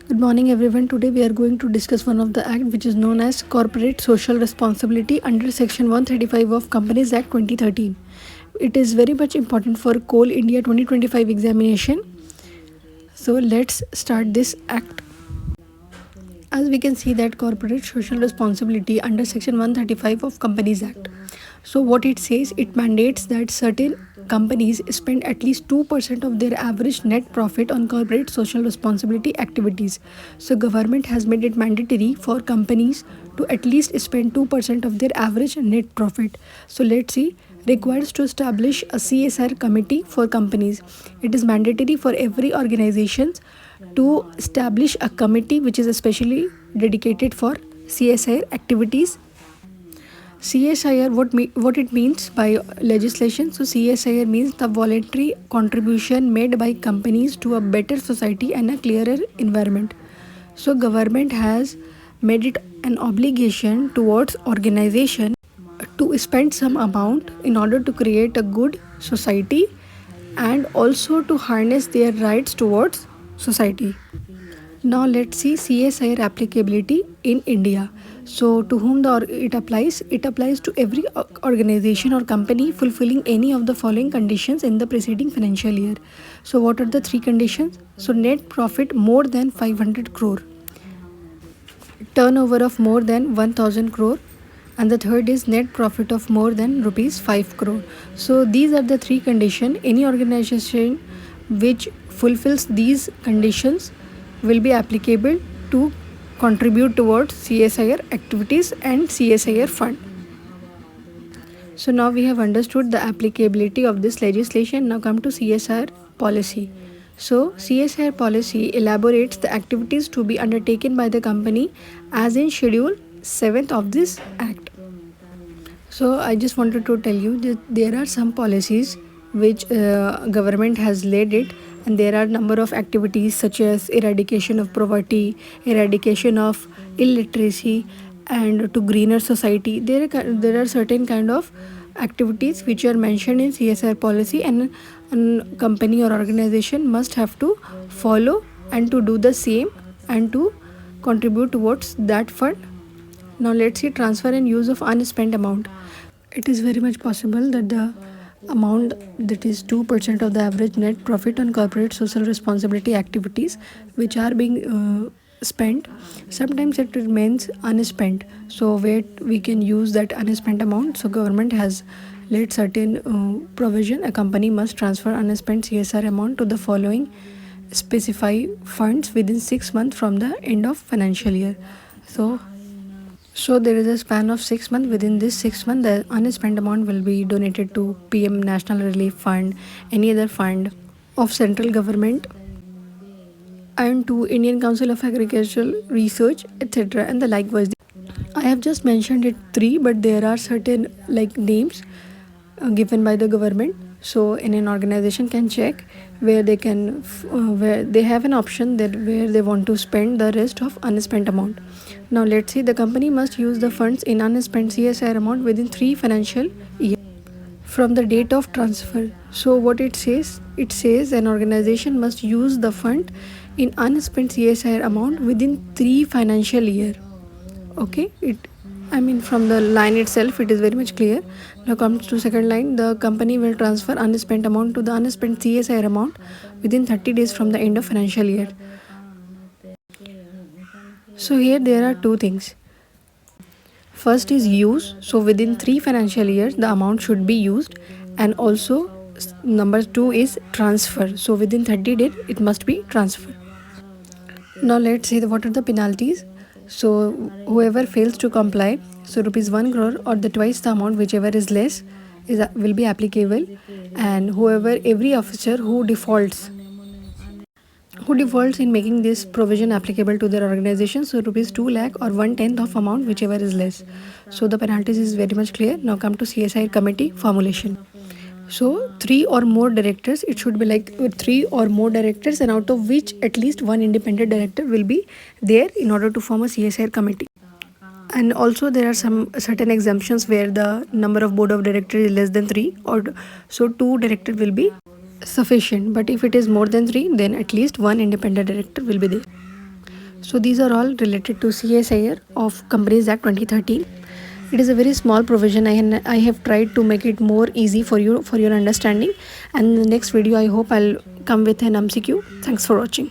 Good morning everyone. Today we are going to discuss one of the act which is known as Corporate Social Responsibility under section 135 of Companies Act 2013. It is very much important for Coal India 2025 examination. So let's start this act. As we can see that corporate social responsibility under section 135 of Companies Act. So what it says, it mandates that certain companies spend at least 2% of their average net profit on corporate social responsibility activities. So government has made it mandatory for companies to at least spend 2% of their average net profit. So let's see, requires to establish a CSR committee for companies. It is mandatory for every organization to establish a committee which is especially dedicated for CSR activities. CSIR, what it means by legislation? So CSIR means the voluntary contribution made by companies to a better society and a clearer environment. So government has made it an obligation towards organization to spend some amount in order to create a good society and also to harness their rights towards society. Now let's see CSIR applicability in India. So to whom it applies? It applies to every organization or company fulfilling any of the following conditions in the preceding financial year. So what are the three conditions? So net profit more than 500 crore, turnover of more than 1000 crore, and the third is net profit of more than rupees 5 crore. So these are the three conditions. Any organization which fulfills these conditions will be applicable to contribute towards CSIR activities and CSIR fund. So now we have understood the applicability of this legislation. Now come to CSR policy. So CSR policy elaborates the activities to be undertaken by the company as in Schedule 7th of this Act. So I just wanted to tell you that there are some policies which government has laid it, and there are number of activities such as eradication of poverty, eradication of illiteracy, and to greener society. There are certain kind of activities which are mentioned in CSR policy, and a company or organization must have to follow and to do the same and to contribute towards that fund. Now let's see transfer and use of unspent amount. It is very much possible that the amount that is 2% of the average net profit on corporate social responsibility activities which are being spent, sometimes it remains unspent. So where we can use that unspent amount? So government has laid certain provision. A company must transfer unspent CSR amount to the following specify funds within 6 months from the end of financial year. So there is a span of 6 months. Within this 6 months, the unspent amount will be donated to PM National Relief Fund, any other fund of central government, and to Indian Council of Agricultural Research, etc. and the likewise. I have just mentioned it three, but there are certain names given by the government. So in an organization can check where they can where they have an option that where they want to spend the rest of unspent amount. Now let's see, the company must use the funds in unspent CSR amount within 3 financial years from the date of transfer. So what it says? It says an organization must use the fund in unspent CSR amount within 3 financial year. Okay, from the line itself it is very much clear. Now comes to second line, the company will transfer unspent amount to the unspent CSR amount within 30 days from the end of financial year. So here there are two things. First is use. So within 3 financial years the amount should be used, and also number 2 is transfer. So within 30 days it must be transferred. Now let's see what are the penalties. So whoever fails to comply, so rupees 1 crore or the twice the amount, whichever is less, will be applicable. And every officer who defaults in making this provision applicable to their organization, so rupees 2 lakh or 1/10 of amount, whichever is less. So the penalties is very much clear. Now come to CSI committee formulation. So 3 or more directors, it should be 3 or more directors, and out of which at least one independent director will be there in order to form a CSR committee. And also there are some certain exemptions where the number of board of directors is less than 3, or so 2 directors will be sufficient. But if it is more than 3, then at least one independent director will be there. So these are all related to CSR of Companies Act 2013. It is a very small provision. I have tried to make it more easy for you for your understanding. And in the next video, I hope I'll come with an MCQ. Thanks for watching.